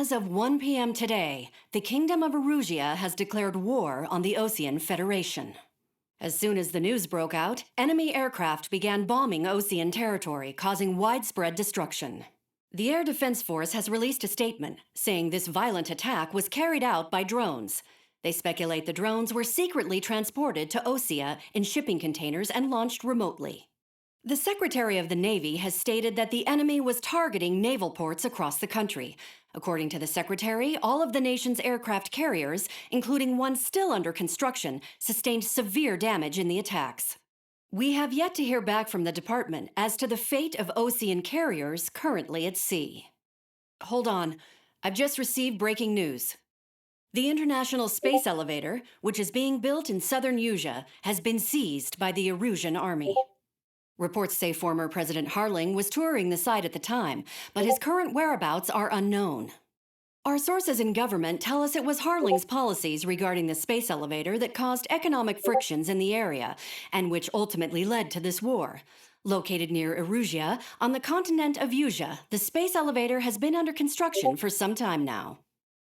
As of 1 p.m. today, the Kingdom of Erusia has declared war on the Osean Federation. As soon as the news broke out, enemy aircraft began bombing Osean territory, causing widespread destruction. The Air Defense Force has released a statement saying this violent attack was carried out by drones. They speculate the drones were secretly transported to Osea in shipping containers and launched remotely. The Secretary of the Navy has stated that the enemy was targeting naval ports across the country. According to the Secretary, all of the nation's aircraft carriers, including one still under construction, sustained severe damage in the attacks. We have yet to hear back from the department as to the fate of Osean carriers currently at sea. Hold on, I've just received breaking news. The International Space Elevator, which is being built in southern Erusia, has been seized by the Erusian army. Reports say former President Harling was touring the site at the time, but his current whereabouts are unknown. Our sources in government tell us it was Harling's policies regarding the space elevator that caused economic frictions in the area, and which ultimately led to this war. Located near Erusia, on the continent of Erusia, the space elevator has been under construction for some time now.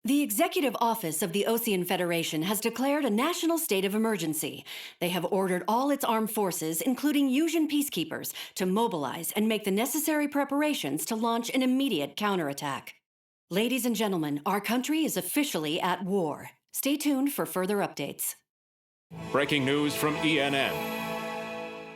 The Executive Office of the Osean Federation has declared a national state of emergency. They have ordered all its armed forces, including Erusian peacekeepers, to mobilize and make the necessary preparations to launch an immediate counterattack. Ladies and gentlemen, our country is officially at war. Stay tuned for further updates. Breaking news from ENN.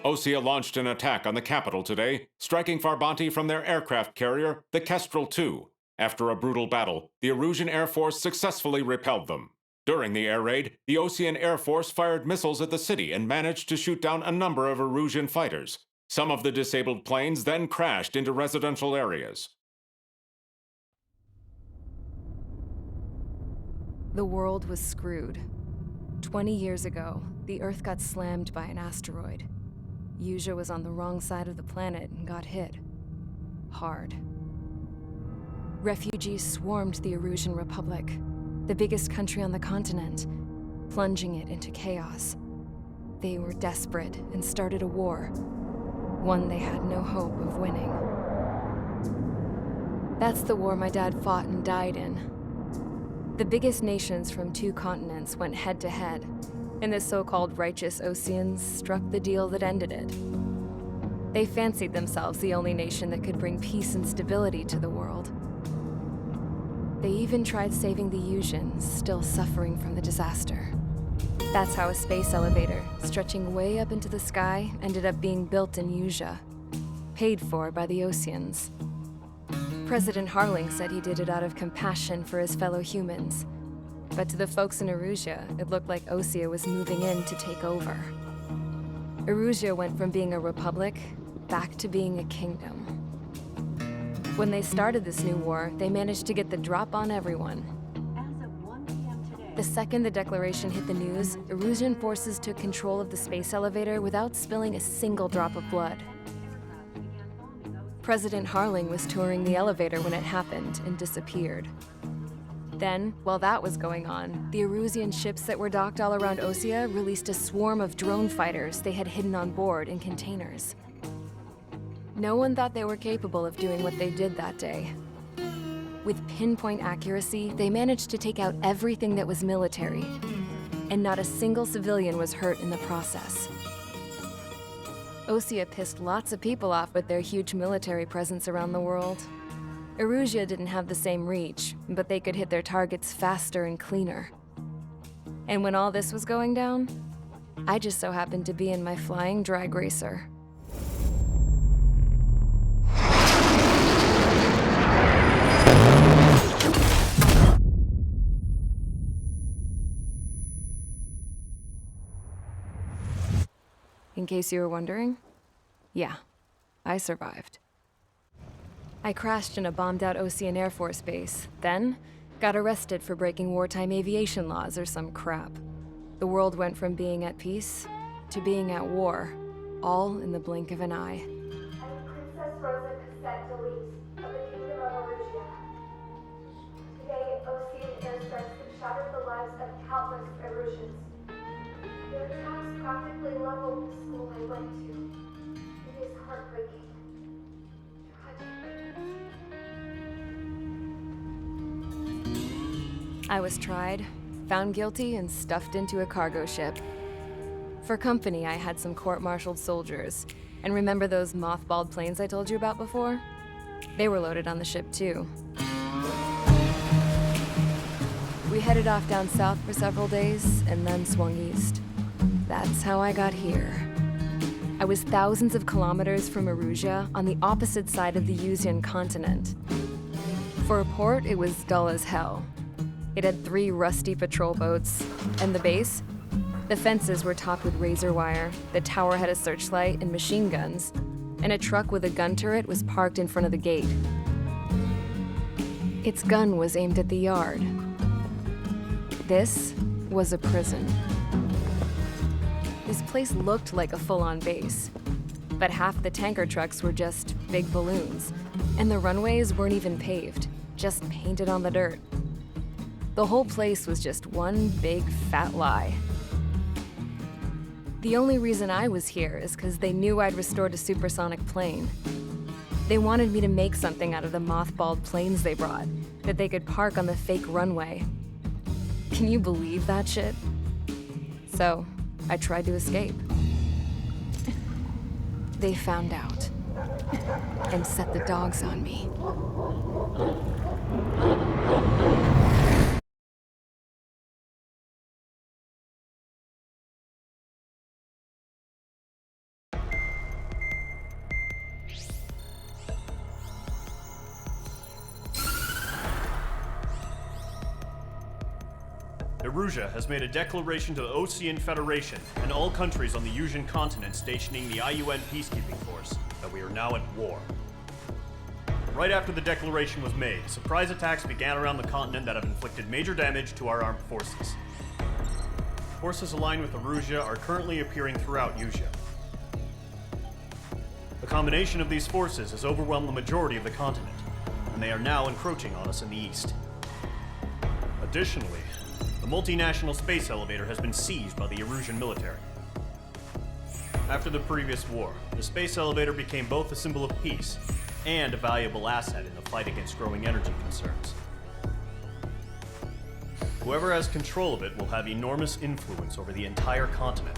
Osea launched an attack on the capital today, striking Farbanti from their aircraft carrier, the Kestrel II. After a brutal battle, the Erusian Air Force successfully repelled them. During the air raid, the Osean Air Force fired missiles at the city and managed to shoot down a number of Erusian fighters. Some of the disabled planes then crashed into residential areas. The world was screwed. 20 years ago, the Earth got slammed by an asteroid. Erusia was on the wrong side of the planet and got hit. Hard. Refugees swarmed the Erusian Republic, the biggest country on the continent, plunging it into chaos. They were desperate and started a war, one they had no hope of winning. That's the war my dad fought and died in. The biggest nations from 2 continents went head-to-head, and the so-called righteous Oseans struck the deal that ended it. They fancied themselves the only nation that could bring peace and stability to the world. They even tried saving the Erusians, still suffering from the disaster. That's how a space elevator, stretching way up into the sky, ended up being built in Erusia, paid for by the Oseans. President Harling said he did it out of compassion for his fellow humans. But to the folks in Erusia, it looked like Osea was moving in to take over. Erusia went from being a republic back to being a kingdom. When they started this new war, they managed to get the drop on everyone. As of 1 p.m. today, The second the declaration hit the news, Erusian forces took control of the space elevator without spilling a single drop of blood. President Harling was touring the elevator when it happened and disappeared. Then, while that was going on, the Erusian ships that were docked all around Osea released a swarm of drone fighters they had hidden on board in containers. No one thought they were capable of doing what they did that day. With pinpoint accuracy, they managed to take out everything that was military, and not a single civilian was hurt in the process. Osea pissed lots of people off with their huge military presence around the world. Erusia didn't have the same reach, but they could hit their targets faster and cleaner. And when all this was going down, I just so happened to be in my flying drag racer. In case you were wondering, yeah, I survived. I crashed in a bombed-out Osean Air Force base, then got arrested for breaking wartime aviation laws or some crap. The world went from being at peace to being at war, all in the blink of an eye. I'm Princess Rosa Cassette Delise of the Kingdom of Erusia. Today, Osean airstrikes have shattered the lives of countless Erusians. Their attacks practically leveled the school I went to. It is heartbreaking. Tragic. I was tried, found guilty, and stuffed into a cargo ship. For company, I had some court-martialed soldiers. And remember those mothballed planes I told you about before? They were loaded on the ship too. We headed off down south for several days, and then swung east. That's how I got here. I was thousands of kilometers from Erusia, on the opposite side of the Yuzian continent. For a port, it was dull as hell. It had 3 rusty patrol boats, and the base? The fences were topped with razor wire, the tower had a searchlight and machine guns, and a truck with a gun turret was parked in front of the gate. Its gun was aimed at the yard. This was a prison. This place looked like a full-on base, but half the tanker trucks were just big balloons, and the runways weren't even paved, just painted on the dirt. The whole place was just one big fat lie. The only reason I was here is because they knew I'd restored a supersonic plane. They wanted me to make something out of the mothballed planes they brought, that they could park on the fake runway. Can you believe that shit? So, I tried to escape. They found out and set the dogs on me. Erusia has made a declaration to the Ocean Federation and all countries on the Yuzian continent stationing the IUN peacekeeping force that we are now at war. Right after the declaration was made, surprise attacks began around the continent that have inflicted major damage to our armed forces. Forces aligned with Erusia are currently appearing throughout Yusia. The combination of these forces has overwhelmed the majority of the continent, and they are now encroaching on us in the east. Additionally, the multinational space elevator has been seized by the Erusian military. After the previous war, the space elevator became both a symbol of peace and a valuable asset in the fight against growing energy concerns. Whoever has control of it will have enormous influence over the entire continent.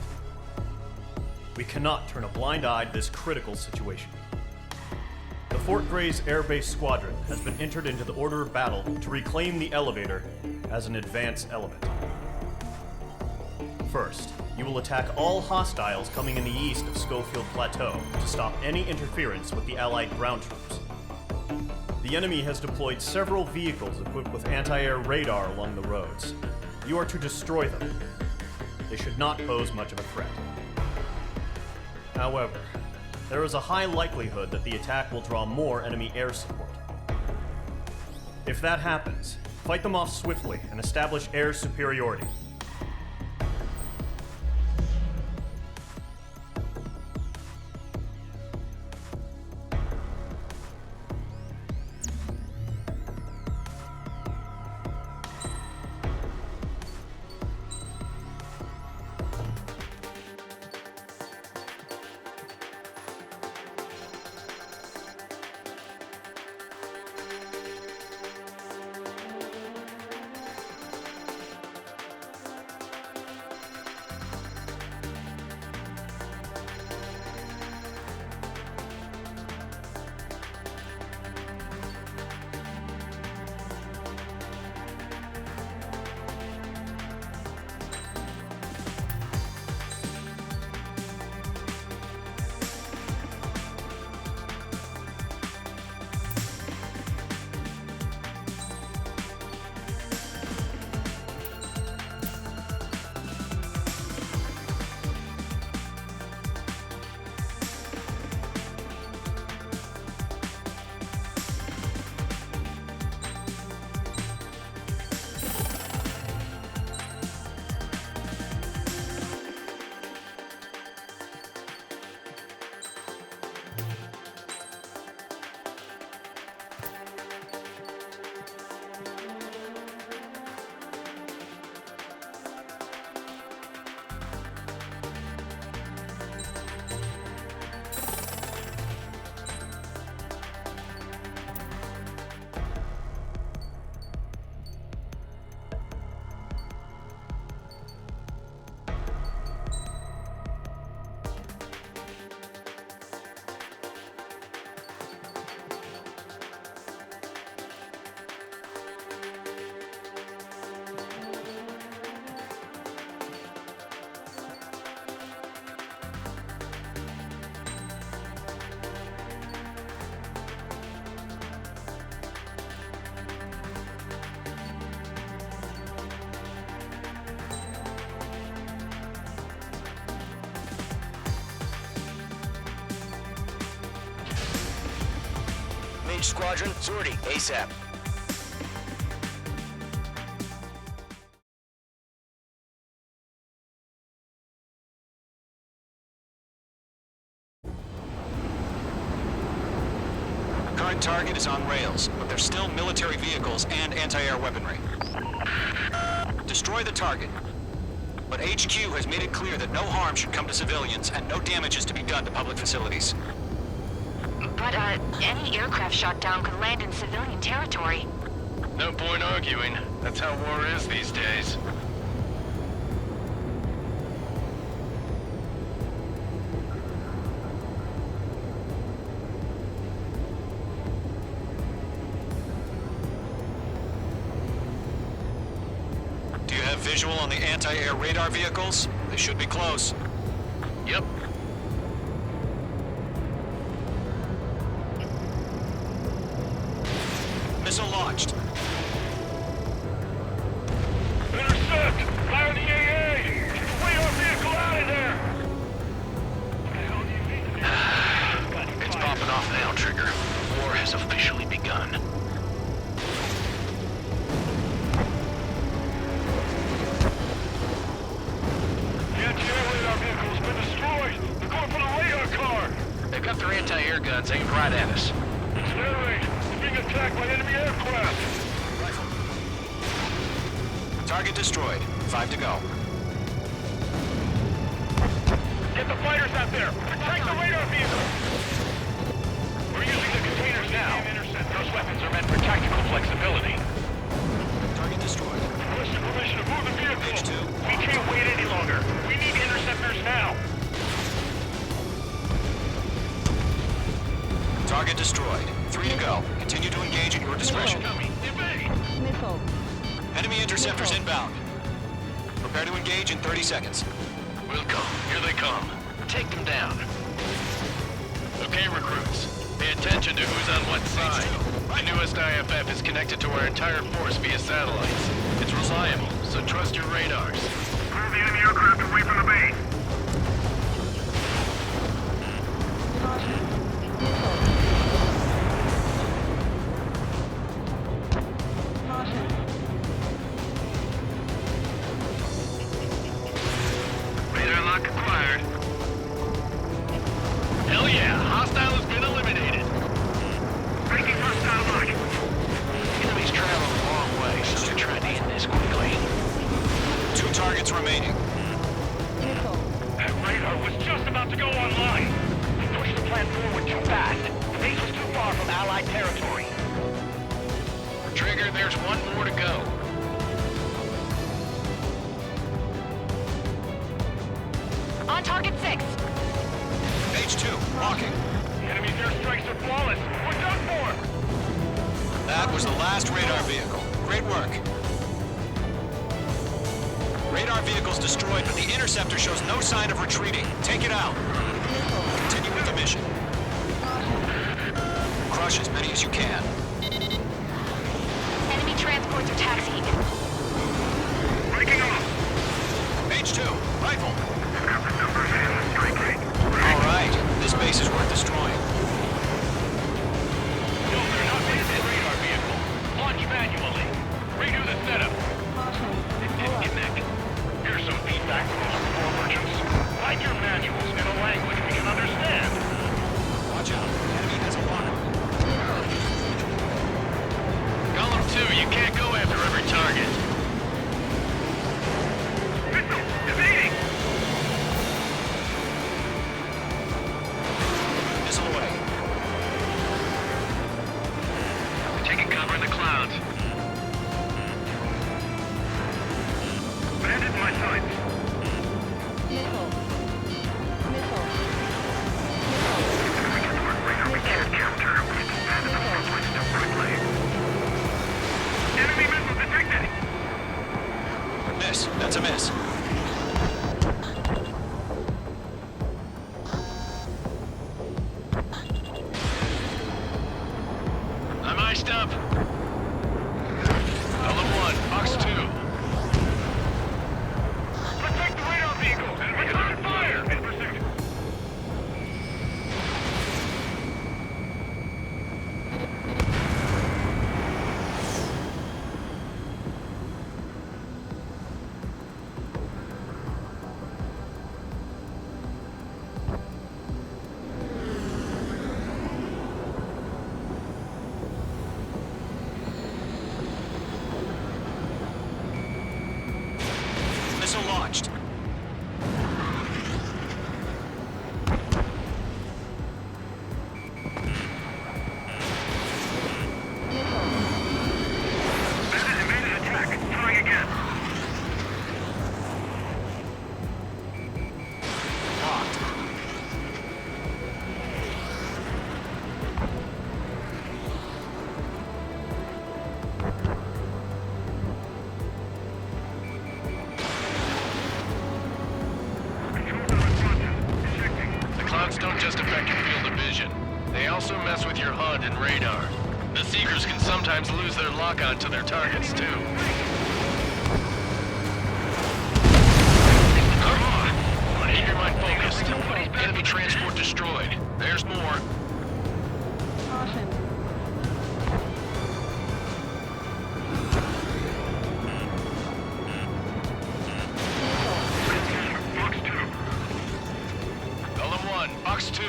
We cannot turn a blind eye to this critical situation. The Fort Gray's Air Base Squadron has been entered into the order of battle to reclaim the elevator as an advance element. First, you will attack all hostiles coming in the east of Schofield Plateau to stop any interference with the Allied ground troops. The enemy has deployed several vehicles equipped with anti-air radar along the roads. You are to destroy them. They should not pose much of a threat. However, there is a high likelihood that the attack will draw more enemy air support. If that happens, fight them off swiftly and establish air superiority. Each squadron, sortie ASAP. Current target is on rails, but there's still military vehicles and anti-air weaponry. Destroy the target. But HQ has made it clear that no harm should come to civilians and no damage is to be done to public facilities. But, any aircraft shot down could land in civilian territory. No point arguing. That's how war is these days. Do you have visual on the anti-air radar vehicles? They should be close. Yep. Missile launched. Intercept! Fire the AA! Get the radar vehicle out of there! It's popping off now, Trigger. War has officially begun. The anti-air radar vehicle's been destroyed! They're going for the radar car! They've got their anti-air guns aimed right at us. It's their range. We're being attacked by enemy aircraft! Target destroyed. 5 to go. Get the fighters out there! Protect the radar vehicle! We're using the containers now. Those weapons are meant for tactical flexibility. Target destroyed. Requesting permission to move the vehicle! H2. We can't wait any longer. We need interceptors now! Target destroyed. 3 to go. Continue to engage at your discretion. Evade! Enemy interceptors inbound. Prepare to engage in 30 seconds. We'll come. Here they come. Take them down. Okay, recruits. Pay attention to who's on what side. The newest IFF is connected to our entire force via satellites. It's reliable, so trust your radars. Move the enemy aircraft away from the base. Radar lock acquired. Hell yeah! Hostile has been eliminated. Breaking hostile lock. Enemies travel a long way, so they're trying to end this quickly. 2 targets remaining. That radar was just about to go online. We pushed the plan forward too fast. The base was too far from Allied territory. Trigger, there's one more to go. On target 6. H2, walking. Enemy's airstrikes are flawless. We're done for. That was the last radar vehicle. Great work. Radar vehicle's destroyed, but the interceptor shows no sign of retreating. Take it out. Continue with the mission. Crush as many as you can. Enemy transports are taxiing. Breaking off. H2, rifle. All right, this base is worth destroying. No, they're not made this radar vehicle. Launch manually. Redo the setup. Here's some feedback from those war merchants. Write your manuals in a language we can understand. Watch out, enemy has a lock. Column 2, you can't go after every target. Missile! Evading! Missile away. Taking cover in the clouds. Bandit in my sights. We can't counter. Enemy missile detected! Miss, that's a miss. I'm iced up. Column 1, box 2. Protect the radar vehicle! It's on fire! In pursuit. launched. Clouds don't just affect your field of vision. They also mess with your HUD and radar. The Seekers can sometimes lose their lock-on to their targets, too. Keep your mind focused. Enemy transport destroyed. There's more. Golem 1, Box 2.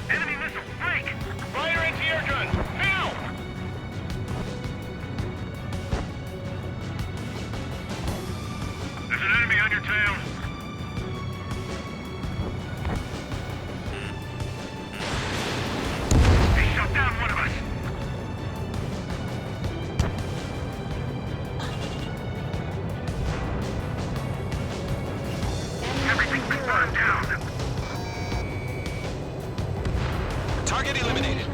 Enemy missile, break! Fire anti-air gun, now! There's an enemy on your tail. He shot down one of us. Everything's been burned down. Target eliminated.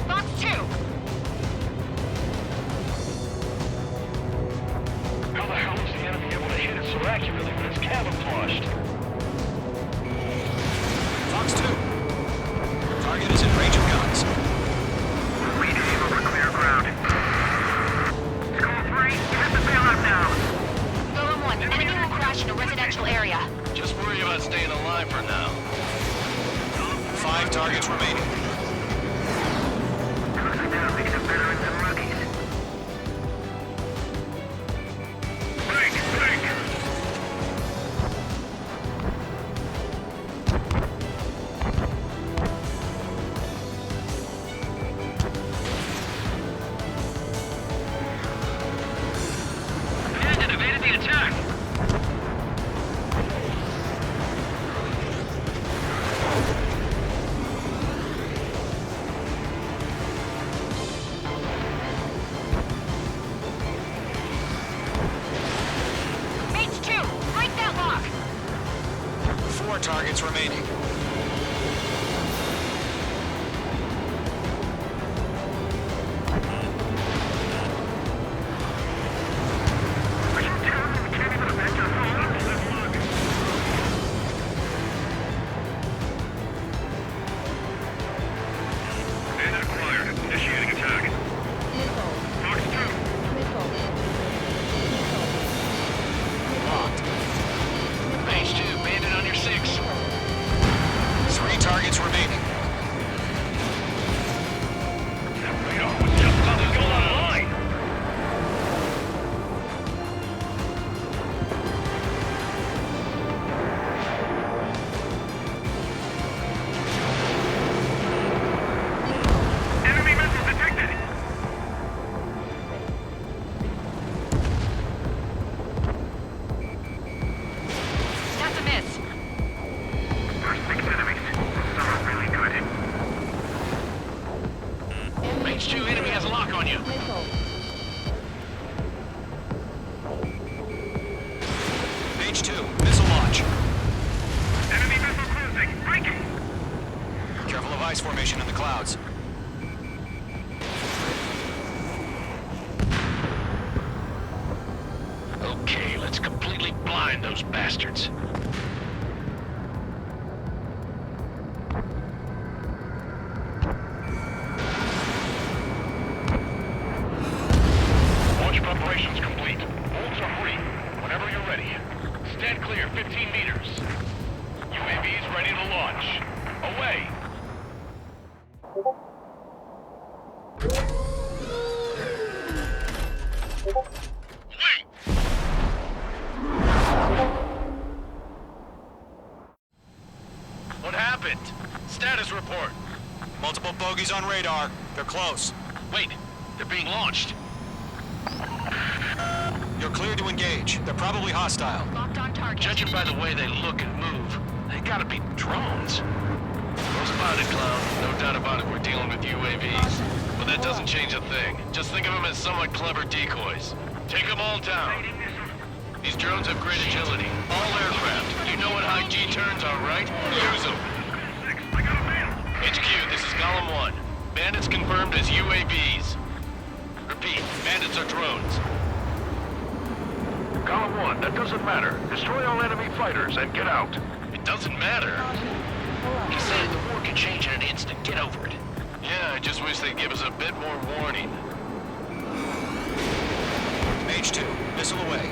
Box 2! How the hell is the enemy able to hit it so accurately when it's camouflaged? Fox 2. Target is in range of guns. We aim over clear ground. School 3, you have to bail out now. Golem 1, enemy will crash in a residential area. Just worry about staying alive for now. 5 targets remaining. Break! Break! Bandit evaded the attack! Mates 2, break that lock! 4 targets remaining. Bandit acquired. Initiating attack. Fox 2. Locked. Phase 2, bandit on your 6. 3 targets remaining. That radar was just about to go online! Enemy missile detected! That's a miss. First 6 enemies. Some are really good. Phase 2, enemy has a lock on you. Page 2, missile launch. Enemy missile cruising. Breaking! Careful of ice formation in the clouds. Okay, let's completely blind those bastards. Launch preparations complete. Bolts are free. Whenever you're ready. Stand clear 15 meters. UAVs ready to launch. Away! Wait! Enemies on radar. They're close. Wait, they're being launched. You're cleared to engage. They're probably hostile. Locked on target. Judging by the way they look and move, they gotta be drones. Well spotted, clown. No doubt about it, we're dealing with UAVs. But that doesn't change a thing. Just think of them as somewhat clever decoys. Take them all down. These drones have great agility. All aircraft. You know what high G turns are, right? Use them. HQ, this is Column 1. Bandits confirmed as UAVs. Repeat, bandits are drones. Column 1, that doesn't matter. Destroy all enemy fighters and get out. It doesn't matter. He said the war can change in an instant. Get over it. Yeah, I just wish they'd give us a bit more warning. Mage 2, missile away.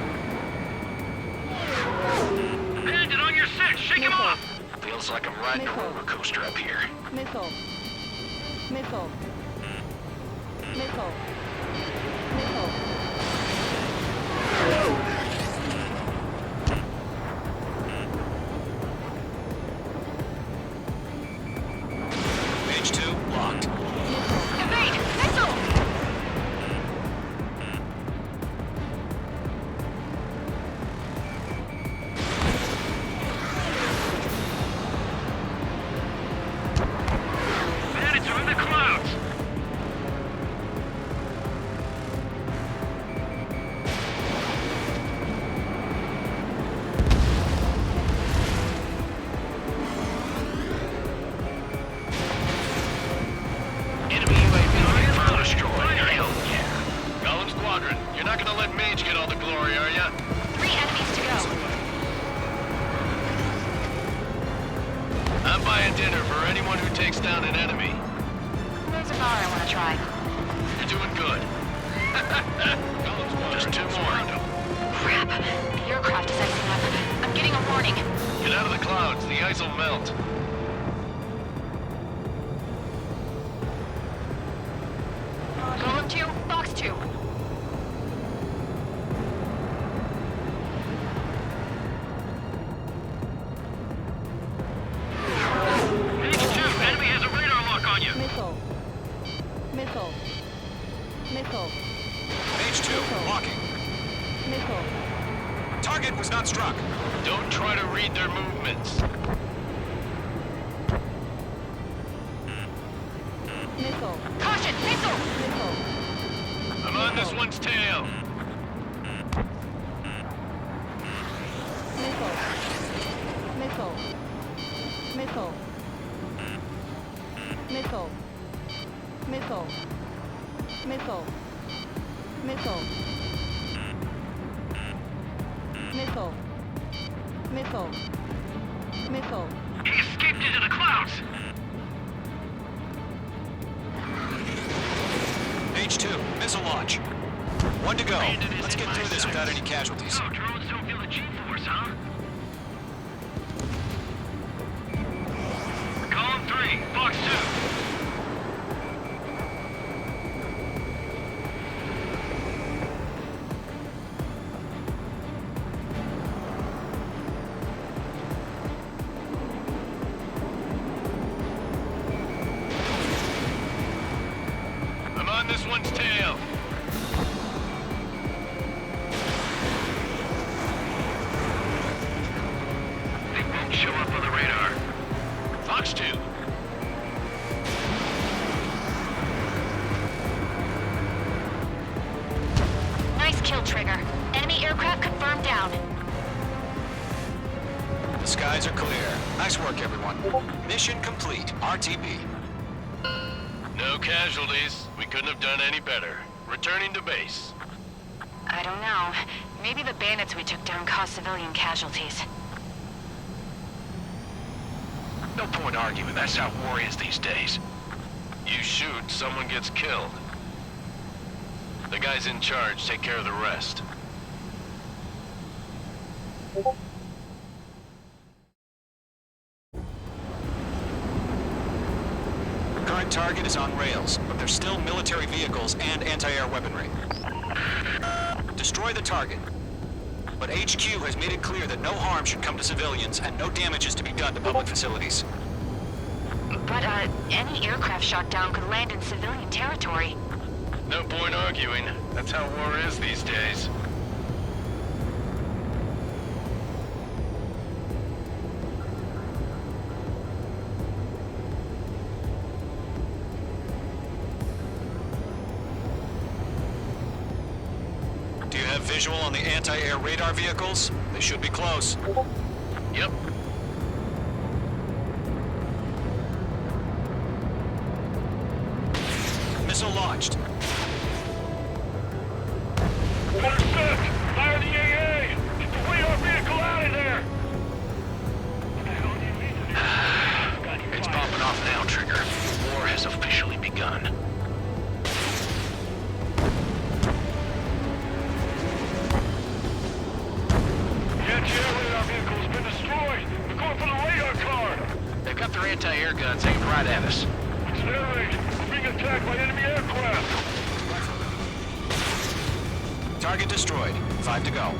Bandit on your 6, shake him off! Feels like I'm riding a roller coaster up here. Missile. Missile. Missile. Missile. Mage 2, locked. Evade! Missile! Bandits are in the clouds! Enemy UAV info destroyed. Hell yeah. Golem Squadron, you're not gonna let Mage get all the glory, are ya? 3 enemies to go. I'm buying dinner for anyone who takes down an enemy. There's a bar I want to try. You're doing good. Golem Squadron, just 2 more. Crap. The aircraft is icing up. I'm getting a warning. Get out of the clouds, the ice will melt. Golem 2, Box 2. H2, enemy has a radar lock on you! Missile. Missile. Missile. Mage 2, locking. Missile. Target was not struck. Don't try to read their movements. Missile. Caution! Missile! Missile. I'm on this one's tail. Missile. Missile. Missile. Missile. Missile. Missile. Missile. Missile. Missile. Missile. He escaped into the clouds! Mage 2, missile launch. 1 to go. Let's get through this without any casualties. So drones don't feel the G-force, huh? Column 3, Box 2. I'm on this one's tail. They won't show up on the radar. Fox 2. Nice kill, Trigger. Enemy aircraft confirmed down. The skies are clear. Nice work, everyone. Mission complete. RTB. No casualties. We couldn't have done any better. Returning to base. I don't know. Maybe the bandits we took down caused civilian casualties. No point arguing. That's how war is these days. You shoot, someone gets killed. The guys in charge take care of the rest. Current target is on rails, but there's still military vehicles and anti-air weaponry. Destroy the target. But HQ has made it clear that no harm should come to civilians and no damage is to be done to public facilities. But, any aircraft shot down could land in civilian territory. No point arguing. That's how war is these days. Do you have visual on the anti-air radar vehicles? They should be close. Yep. Missile launched. Intercept! Fire the AA! Get the radar vehicle out of there! What the hell do you mean to do? It's popping off now, Trigger. War has officially begun. The anti-air radar vehicle's been destroyed! We're going for the radar car! They've got their anti-air guns aimed right at us. It's an air raid! We're being attacked by enemy aircraft! Target destroyed. 5 to go.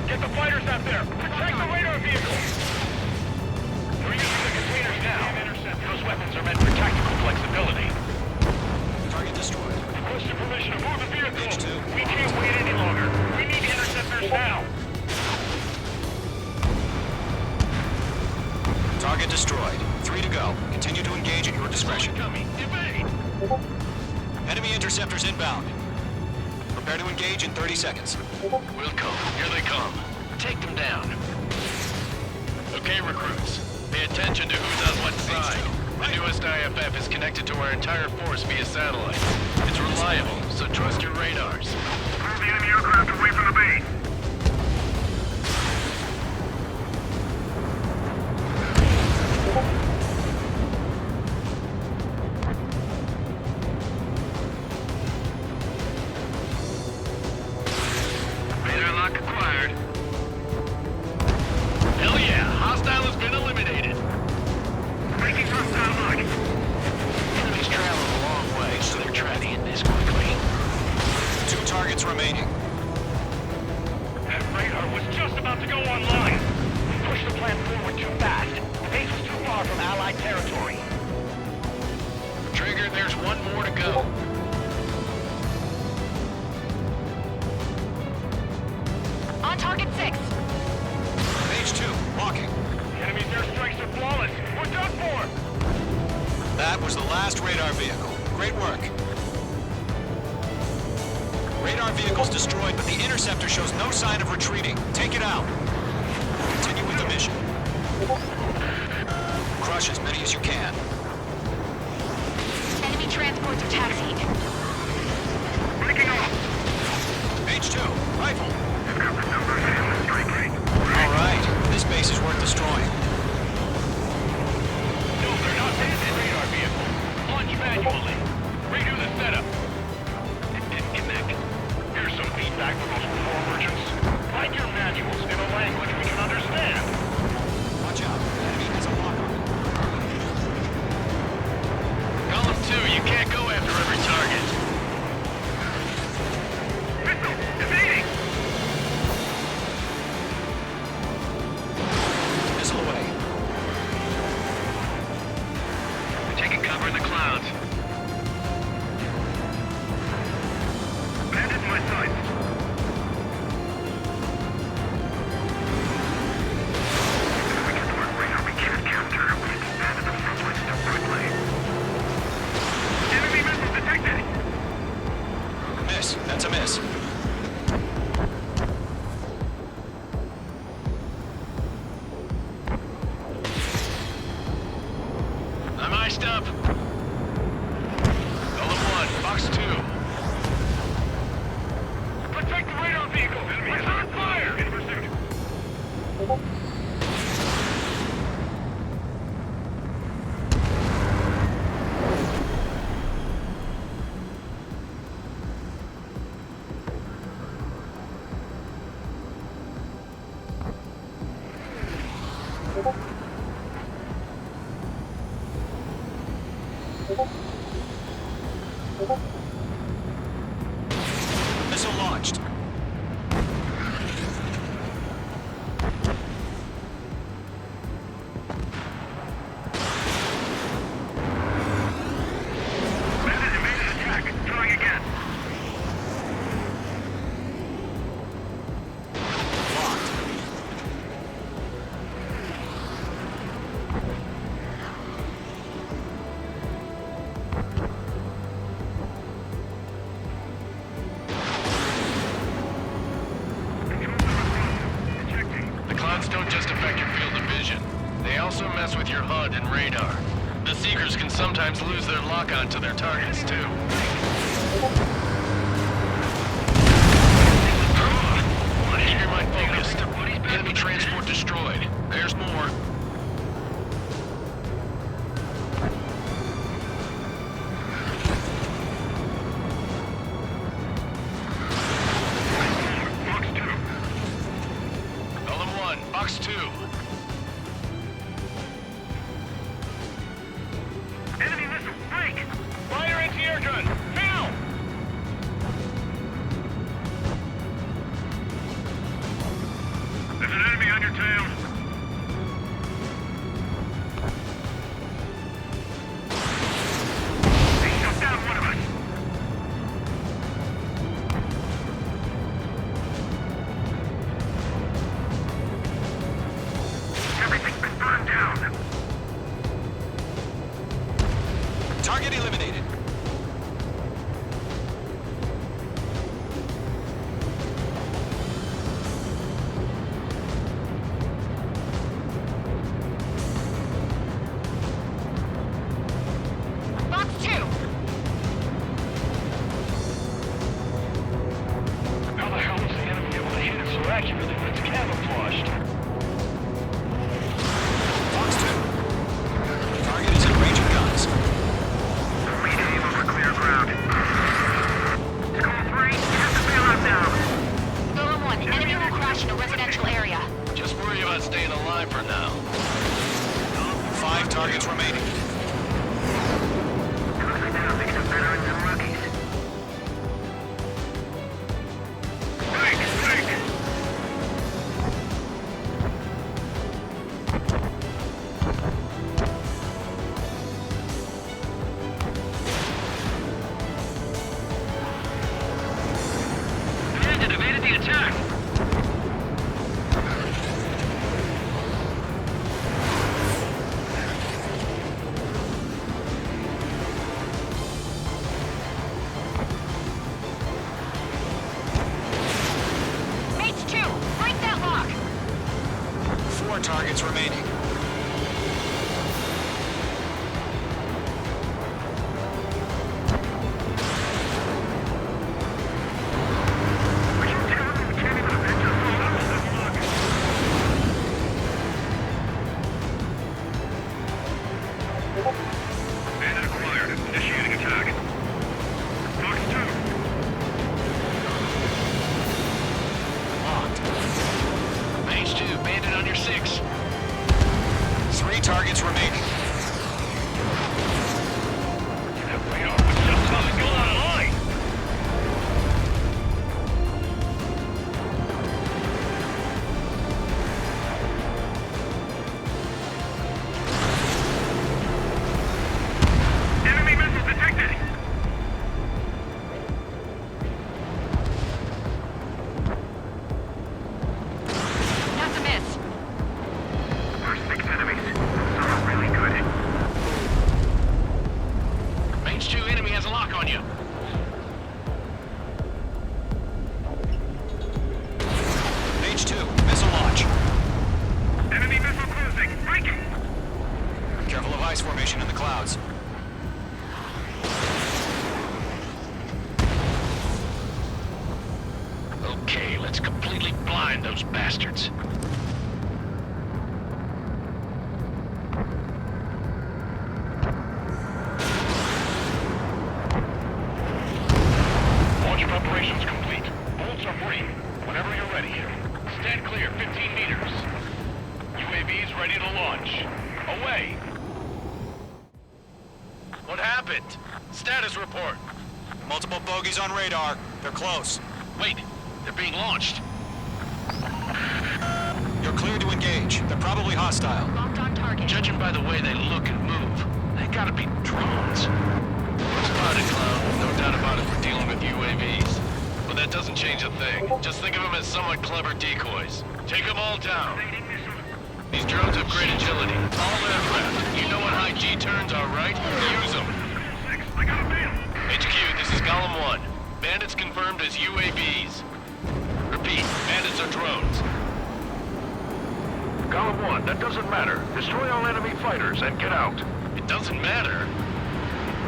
Get the fighters out there! Protect the radar vehicle! We're using the containers now. Those weapons are meant for tactical flexibility. Target destroyed. Requesting permission to move the vehicle! H2. We can't wait any longer! We need interceptors now! Target destroyed. 3 to go. Continue to engage at your discretion. Coming! Evade! Enemy interceptors inbound. Prepare to engage in 30 seconds. Wilco, here they come. Take them down. Okay, recruits. Pay attention to who's on what side. The newest IFF is connected to our entire force via satellite. It's reliable, so trust your radars. Move the enemy aircraft away from the base! Radar lock acquired. Hell yeah, hostile has been eliminated. Breaking hostile lock! Enemies traveled a long way, so they're tracking it this quickly. 2 targets remaining. That radar was just about to go online! We pushed the plan forward too fast. The base was too far from Allied territory. Trigger, there's one more to go. On target 6. H2, walking. The enemy's airstrikes are flawless! We're done for! That was the last radar vehicle. Great work. Radar vehicle's destroyed, but the interceptor shows no sign of retreating. Take it out. Continue with the mission. Crush as many as you can. Enemy transports are taxiing. Breaking off! H2, rifle. All right, this base is worth destroying. No, they're not hitting the radar vehicle. Launch manually. Redo the setup. Nick, here's some feedback from those war merchants. Write your manuals in a language we can understand. Watch out, enemy has a lock on it. Column 2, you can't go after every target. Missile! Evading! Missile away. We're taking cover in the clouds. Bandit in my sights. If we get to our radar, we can't capture. We need to stand in the front lines to quickly. Enemy missile detected! Miss. That's a miss. I'm iced up. Column 1, box 2. Protect the radar vehicle! Return fire! In pursuit! Missile launched. your HUD and radar. The Seekers can sometimes lose their lock-on to their targets, too. Keep your mind focused. Enemy transport destroyed. There's more. Column 1, Box 2. Enemy missile, break! Fire anti-air gun, now! There's an enemy on your tail. They shot down one of us. Everything's been burned down. Target eliminated. Box 2. How the hell was the enemy able to hit it so accurately when it's camouflaged? Box 2. Target is in range of guns. Lead aim over clear ground. Skull 3, get the bailout now. Golem 1, enemy will crash in a residential area. Just worry about staying alive for now. 5 targets remaining. Closing down, making them veterans and rookies. Break, break! Bandit evaded the attack! Mates 2, break that lock. 4 targets remaining. Would you tell them we can't even avenge our fallen? Bandit acquired. Initiating attack. Fox 2. Locked. Mage 2, bandit on your 6. 3 targets remaining. Something's going on line. Enemy missiles detected. That's a miss. First 6 enemies. Some are really good. Mage 2, enemy has a lock on you. Mage 2, missile launch. Enemy missile closing. Breaking. Careful of ice formation in the clouds. Okay, let's completely blind those bastards. Launch preparations complete. Bolts are free. Whenever you're ready. Stand clear, 15 meters. UAVs ready to launch. Away. What happened? Status report. Multiple bogies on radar. They're close. Wait, they're being launched. You're cleared to engage. They're probably hostile. Locked on target. Judging by the way they look and move, they gotta be drones. Spotted, clown. No doubt about it, we're dealing with UAVs. But that doesn't change a thing. Just think of them as somewhat clever decoys. Take them all down. These drones have great agility. All aircraft. You know what high G turns are, right? Use them. I got a bail. HQ, this is Golem 1. Bandits confirmed as UAVs. Repeat, bandits are drones. Column 1, that doesn't matter. Destroy all enemy fighters and get out. It doesn't matter.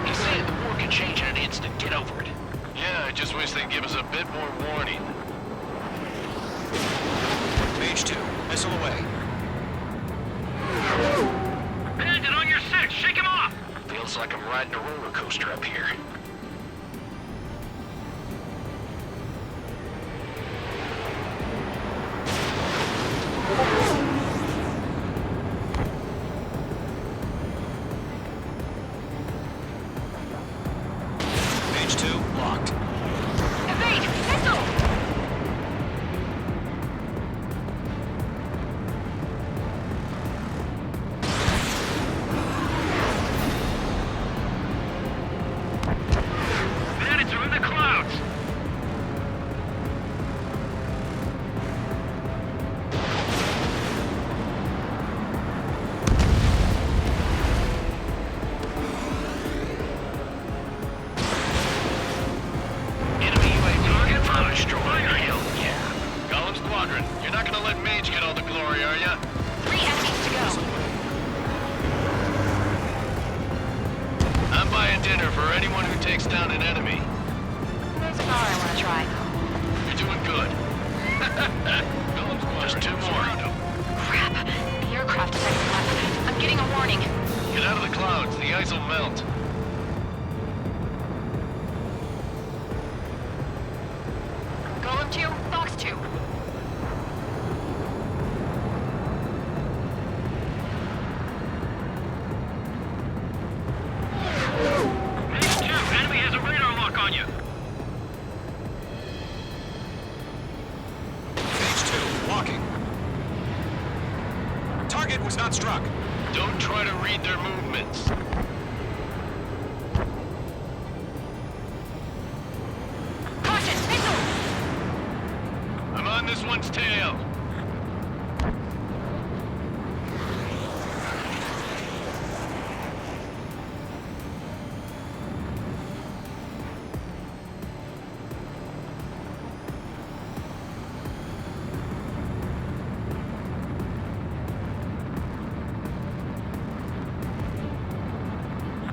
He said the war could change in an instant. Get over it. Yeah, I just wish they'd give us a bit more warning. Page 2, missile away. Bandit on your 6, shake him off! Feels like I'm riding a roller coaster up here. Page 2, locked. Evade! Missile! Bandits are in the clouds! Enemy UAV target on destroyer. Hell yeah. Column Squadron, you're not gonna let Mage get all the glory, are ya? 3 enemies to go. I'm buying dinner for anyone who takes down an enemy. There's a bar I want to try. You're doing good. Column Squadron, Just 2 more. Crap. The aircraft is heading left. I'm getting a warning. Get out of the clouds, the ice will melt. Golem 2, Fox 2. Page 2, enemy has a radar lock on you! Page 2, locking. Target was not struck. Don't try to read their movements. Caution! Missile! I'm on this one's tail.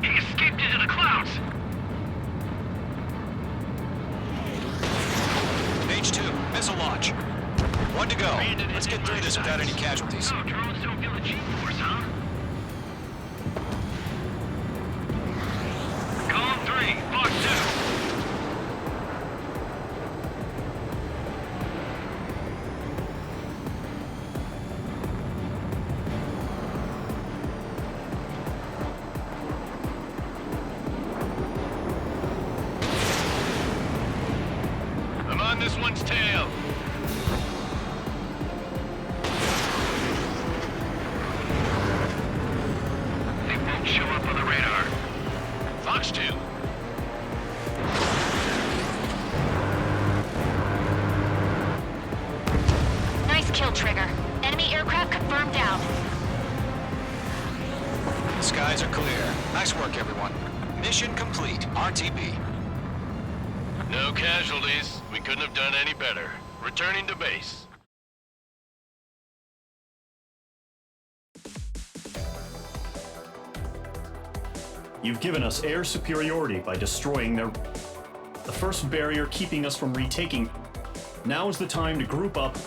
He escaped into the clouds! Page 2, missile launch. 1 to go. Let's get through this without any casualties. So, drones don't feel the G-force, huh? Column 3, Fox 2. I'm on this one's tail. They won't show up on the radar. Fox 2. Nice kill, Trigger. Enemy aircraft confirmed down. Skies are clear. Nice work, everyone. Mission complete. RTB. No casualties. We couldn't have done any better. Returning to base. You've given us air superiority by destroying their... the first barrier keeping us from retaking. Now is the time to group up